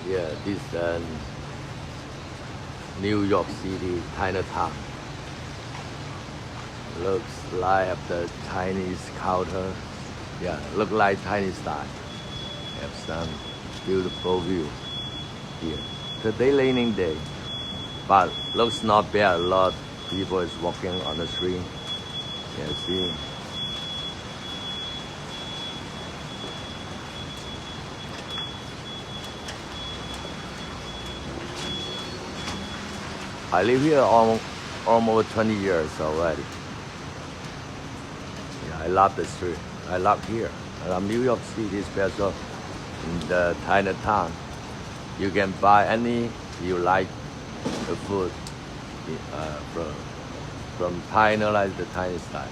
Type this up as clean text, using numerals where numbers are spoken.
Yeah, this New York City Chinatown. Looks like the Chinese counter. Yeah, look like Chinese style. Have some beautiful view here. Today raining day, but looks not bad. A lot people is walking on the street. Yeah, see. I live here almost 20 years already. Yeah, I love the street. I love here. I love New York City, special in the Chinatown. You can buy any you like the food from China, like the Chinese style.